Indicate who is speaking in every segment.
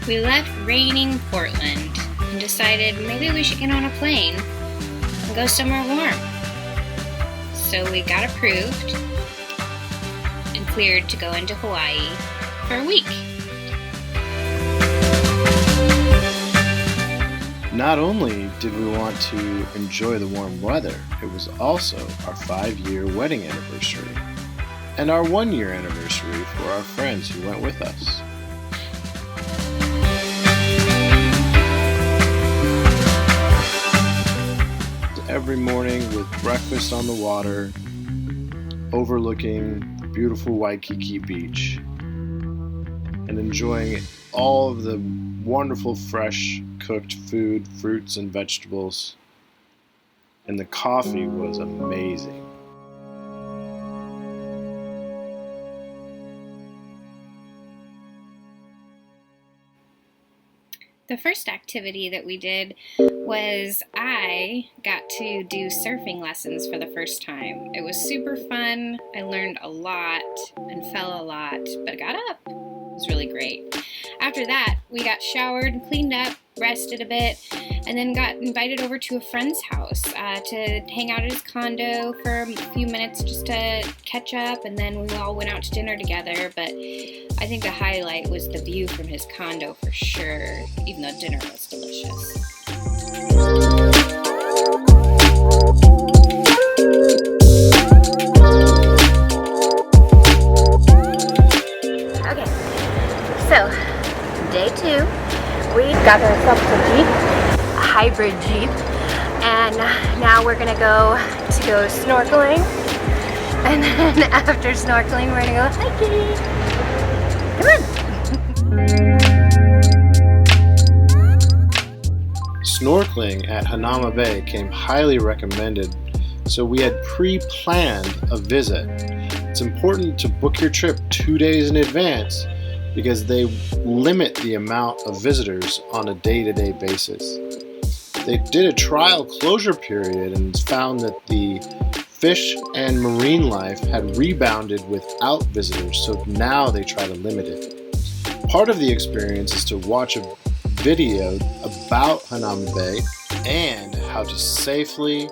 Speaker 1: We left raining Portland and decided maybe we should get on a plane and go somewhere warm. So we got approved and cleared to go into Hawaii for a week.
Speaker 2: Not only did we want to enjoy the warm weather, it was also our 5-year wedding anniversary and our 1-year anniversary for our friends who went with us. Every morning with breakfast on the water, overlooking the beautiful Waikiki Beach, and enjoying all of the wonderful fresh cooked food, fruits and vegetables. And the coffee was amazing.
Speaker 1: The first activity that we did was I got to do surfing lessons for the first time. It was super fun. I learned a lot and fell a lot, but I got up. It was really great. After that, we got showered and cleaned up, rested a bit, and then got invited over to a friend's house to hang out at his condo for a few minutes just to catch up, and then we all went out to dinner together. But I think the highlight was the view from his condo for sure, even though dinner was delicious. Okay, so day 2, we got ourselves a Jeep, a hybrid Jeep, and now we're gonna go snorkeling, and then after snorkeling we're gonna go hiking. Come on!
Speaker 2: Snorkeling at Hanauma Bay came highly recommended, so we had pre-planned a visit. It's important to book your trip 2 days in advance because they limit the amount of visitors on a day-to-day basis. They did a trial closure period and found that the fish and marine life had rebounded without visitors, so now they try to limit it. Part of the experience is to watch a video about Hanauma Bay and how to safely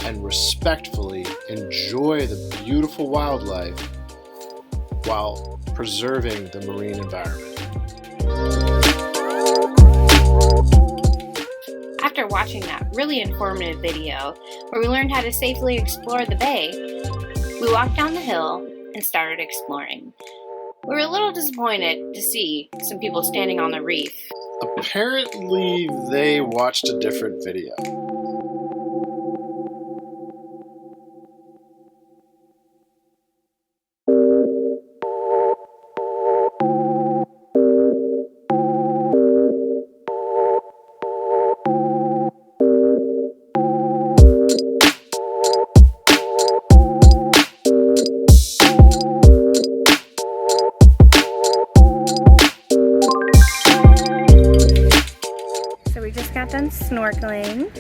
Speaker 2: and respectfully enjoy the beautiful wildlife while preserving the marine environment.
Speaker 1: After watching that really informative video where we learned how to safely explore the bay, we walked down the hill and started exploring. We were a little disappointed to see some people standing on the reef.
Speaker 2: Apparently, they watched a different video.
Speaker 1: Done snorkeling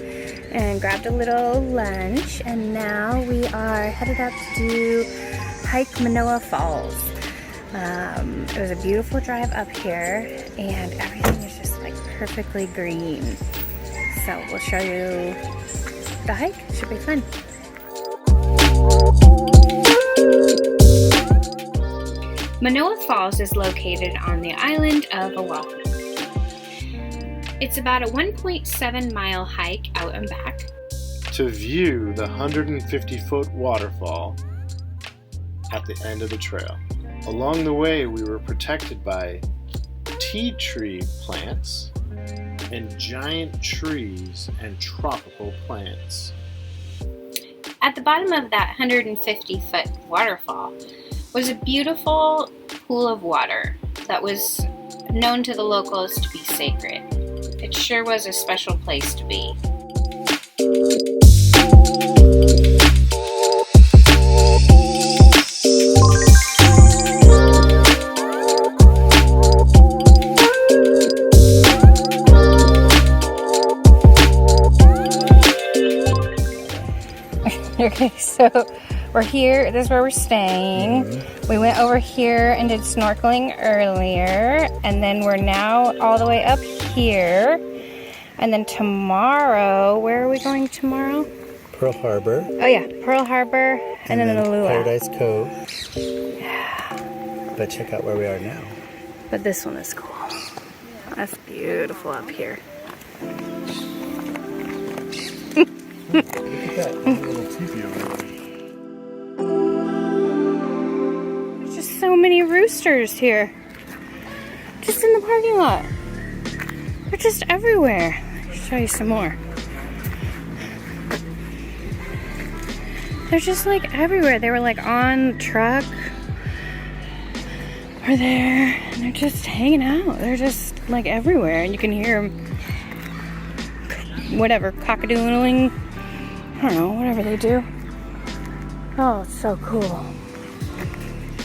Speaker 1: and grabbed a little lunch, and now we are headed up to hike Manoa Falls. It was a beautiful drive up here and everything is just like perfectly green, so we'll show you the hike. It should be fun. Manoa Falls is located on the island of Oahu. It's about a 1.7-mile hike out and back
Speaker 2: to view the 150-foot waterfall at the end of the trail. Along the way, we were protected by tea tree plants and giant trees and tropical plants.
Speaker 1: At the bottom of that 150-foot waterfall was a beautiful pool of water that was known to the locals to be sacred. It sure was a special place to be. Okay, so We're here, this is where we're staying. We went over here and did snorkeling earlier, and then we're now all the way up here. And then tomorrow, where are we going tomorrow?
Speaker 3: Pearl Harbor.
Speaker 1: Oh yeah, Pearl Harbor, and then the luau.
Speaker 3: Paradise Cove. But check out where we are now.
Speaker 1: But this one is cool. That's beautiful up here.
Speaker 3: Look at that little teepee over there.
Speaker 1: There's just so many roosters here. Just in the parking lot. They're just everywhere. I'll show you some more. They're just like everywhere. They were like on the truck. Or there. And they're just hanging out. They're just like everywhere. And you can hear them, whatever, cockadoodling. I don't know, whatever they do. Oh, it's so cool.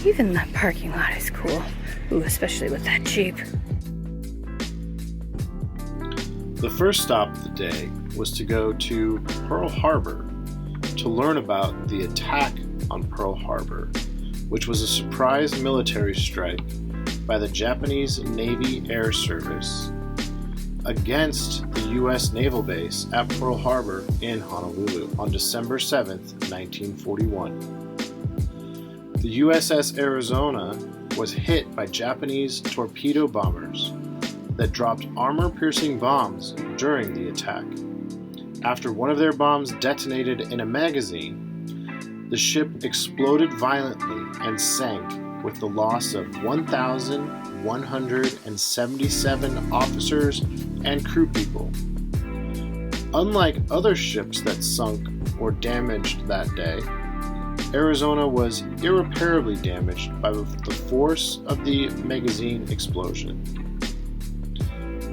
Speaker 1: Even the parking lot is cool. Ooh, especially with that Jeep.
Speaker 2: The first stop of the day was to go to Pearl Harbor to learn about the attack on Pearl Harbor, which was a surprise military strike by the Japanese Navy Air Service against the U.S. naval base at Pearl Harbor in Honolulu on December 7th, 1941. The USS Arizona was hit by Japanese torpedo bombers that dropped armor-piercing bombs during the attack. After one of their bombs detonated in a magazine, the ship exploded violently and sank with the loss of 1,177 officers and crew people. Unlike other ships that sunk or damaged that day, Arizona was irreparably damaged by the force of the magazine explosion.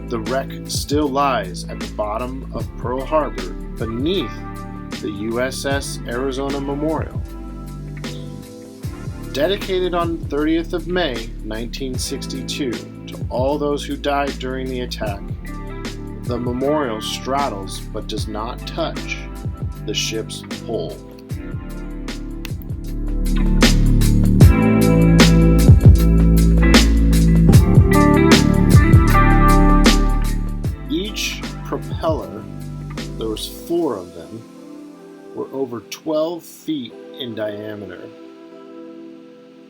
Speaker 2: The wreck still lies at the bottom of Pearl Harbor beneath the USS Arizona Memorial. Dedicated on 30th of May, 1962, to all those who died during the attack, the memorial straddles but does not touch the ship's hull. Each propeller, there was 4 of them, were over 12 feet in diameter.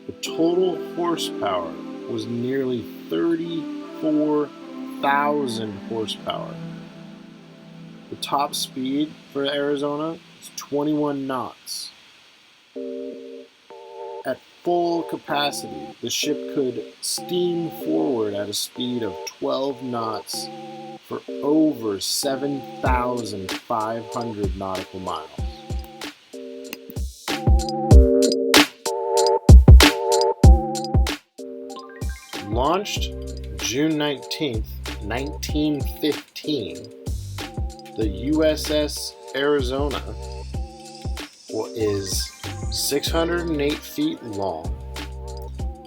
Speaker 2: The total horsepower was nearly 34,000 horsepower. The top speed for Arizona is 21 knots. At full capacity, the ship could steam forward at a speed of 12 knots for over 7,500 nautical miles. Launched June 19th, 1915, the USS Arizona is 608 feet long,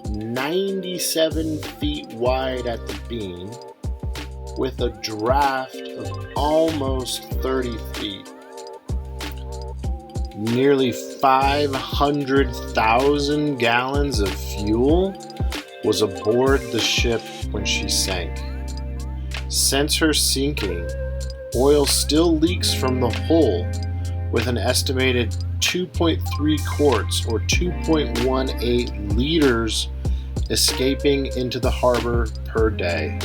Speaker 2: 97 feet wide at the beam, with a draft of almost 30 feet. Nearly 500,000 gallons of fuel was aboard the ship when she sank. Since her sinking, oil still leaks from the hull, with an estimated 2.3 quarts or 2.18 liters escaping into the harbor per day.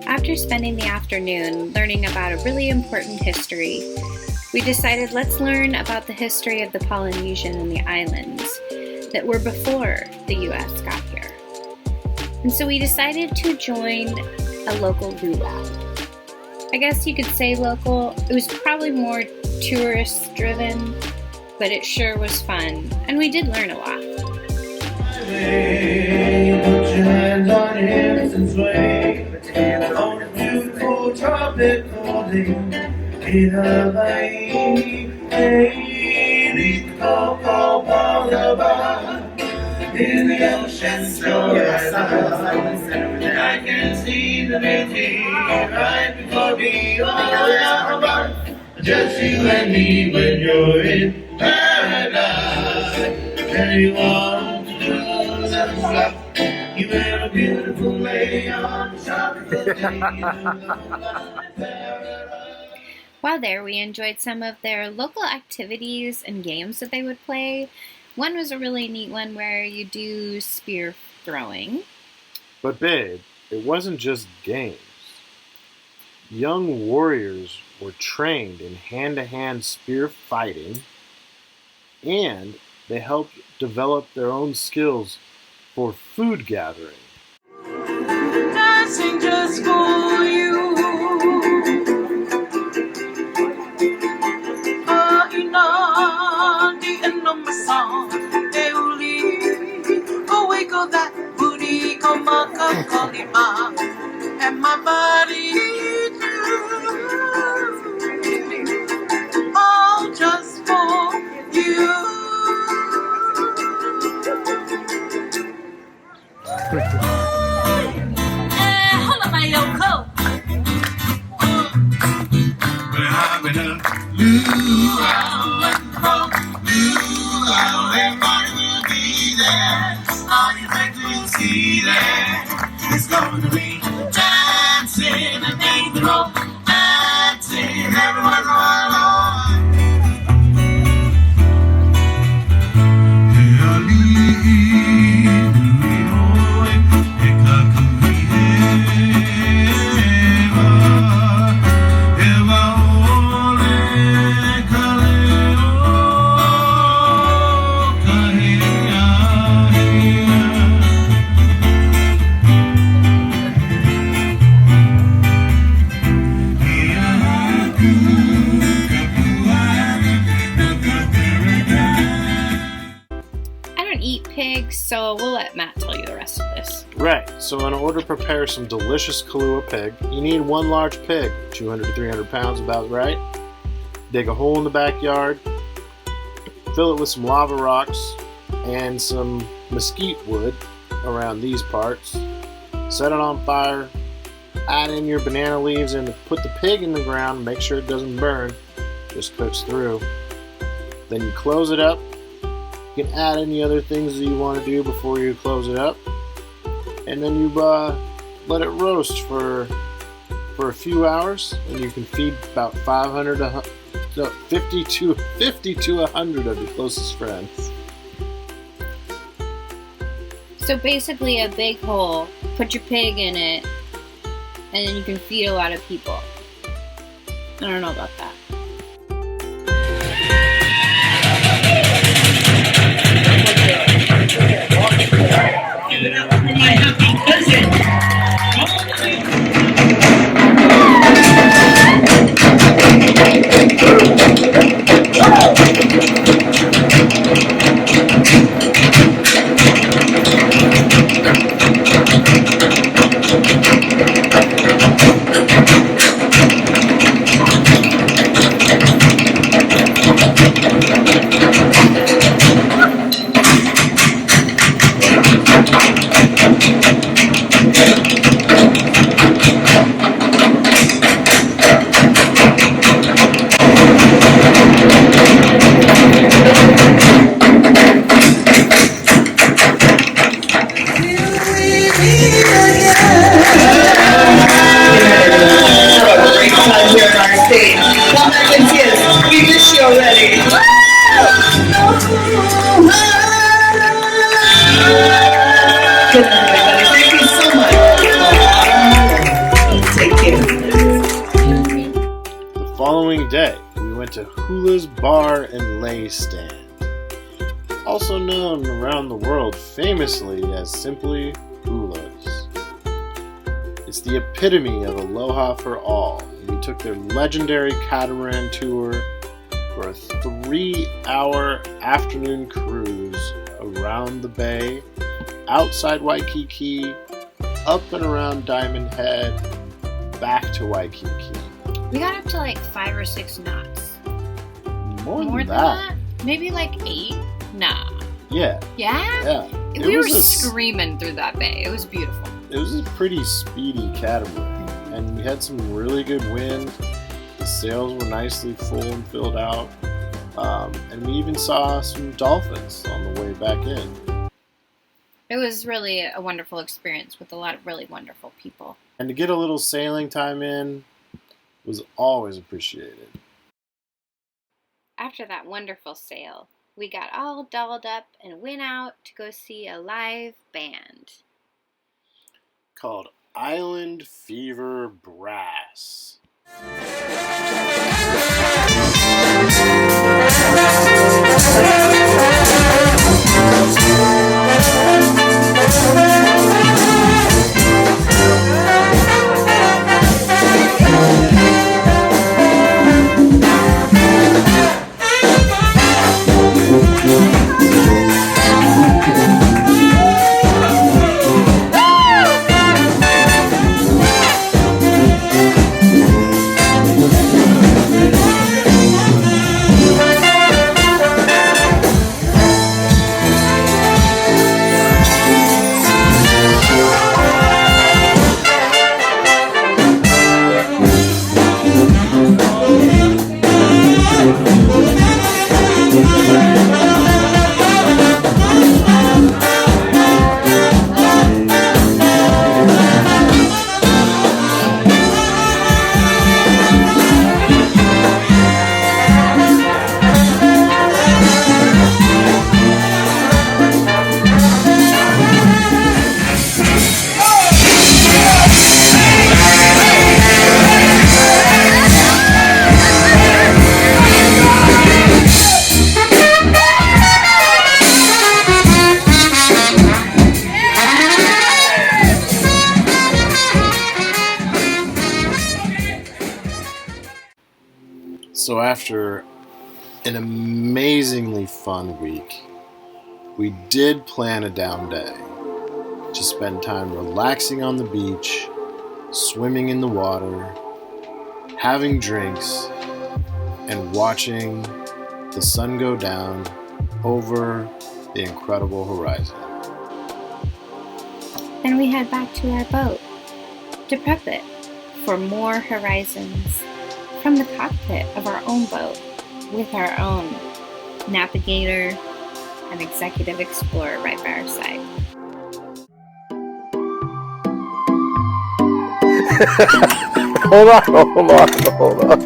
Speaker 1: After spending the afternoon learning about a really important history, we decided let's learn about the history of the Polynesian and the islands that were before the U.S. got here. And so we decided to join a local luau. I guess you could say local. It was probably more tourist driven, but it sure was fun, and we did learn a lot.
Speaker 4: Hey, put your hands on your hips and sway. On a beautiful tropical day. In the ocean still rise and I can see the beauty right before me. Oh, just you and me when you're in paradise. And you want to do the stuff. You met a beautiful lady on top of the
Speaker 1: While there, we enjoyed some of their local activities and games that they would play. One was a really neat one where you do spear throwing.
Speaker 2: But babe, it wasn't just games. Young warriors were trained in hand-to-hand spear fighting, and they helped develop their own skills for food gathering.
Speaker 5: Dancing just for you. The end of my song, they will leave. Away go that booty, come on, and my body too. All just for you. Hold on, my Yoko.
Speaker 4: We're having a luau, everybody will be there. All you think you'll see there is going to be dancing and making roll, dancing, everyone roll on.
Speaker 1: So we'll let Matt tell you the rest of this.
Speaker 2: Right, so in order to prepare some delicious Kahlua pig, you need one large pig, 200 to 300 pounds, about right. Dig a hole in the backyard, fill it with some lava rocks and some mesquite wood around these parts. Set it on fire, add in your banana leaves and put the pig in the ground, make sure it doesn't burn, just cooks through. Then you close it up. You can add any other things that you want to do before you close it up, and then you let it roast for a few hours, and you can feed about 50 to 100 of your closest friends.
Speaker 1: So basically a big hole, put your pig in it, and then you can feed a lot of people. I don't know about that.
Speaker 4: Give it up for my happy cousin.
Speaker 5: Good night, everybody. Thank you so much. Take care.
Speaker 2: The following day, we went to Hula's Bar and Lay Stand, also known around the world famously as simply Hula's. It's the epitome of aloha for all. We took their legendary catamaran tour for a 3-hour afternoon cruise around the bay, outside Waikiki, up and around Diamond Head, back to Waikiki.
Speaker 1: We got up to like 5 or 6 knots.
Speaker 2: More
Speaker 1: More
Speaker 2: than
Speaker 1: than that? Maybe like 8? Nah.
Speaker 2: Yeah.
Speaker 1: Yeah?
Speaker 2: Yeah.
Speaker 1: We were screaming through that bay. It was beautiful.
Speaker 2: It was a pretty speedy catamaran, and we had some really good wind. The sails were nicely full and filled out, and we even saw some dolphins on the way back in.
Speaker 1: It was really a wonderful experience with a lot of really wonderful people.
Speaker 2: And to get a little sailing time in was always appreciated.
Speaker 1: After that wonderful sail, we got all dolled up and went out to go see a live band.
Speaker 2: Called Island Fever Brass. So after an amazingly fun week, we did plan a down day to spend time relaxing on the beach, swimming in the water, having drinks, and watching the sun go down over the incredible horizon.
Speaker 1: Then we head back to our boat to prep it for more horizons from the cockpit of our own boat with our own navigator and executive explorer right by our side.
Speaker 2: Hold on.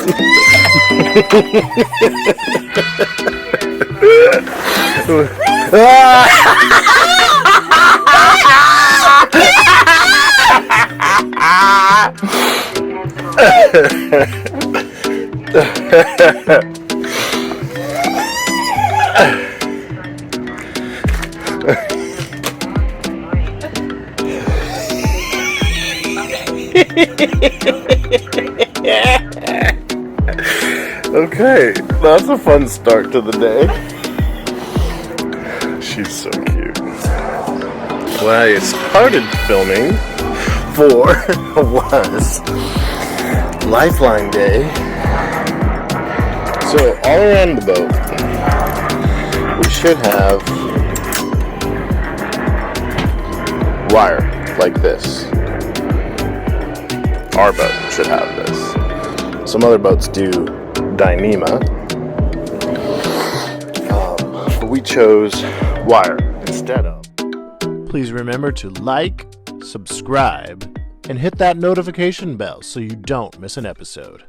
Speaker 2: Okay, that's a fun start to the day. She's so cute. When I started filming was Lifeline Day. So all around the boat, we should have wire like this. Our boat should have this. Some other boats do Dyneema, but we chose wire instead of. Please remember to like, subscribe, and hit that notification bell so you don't miss an episode.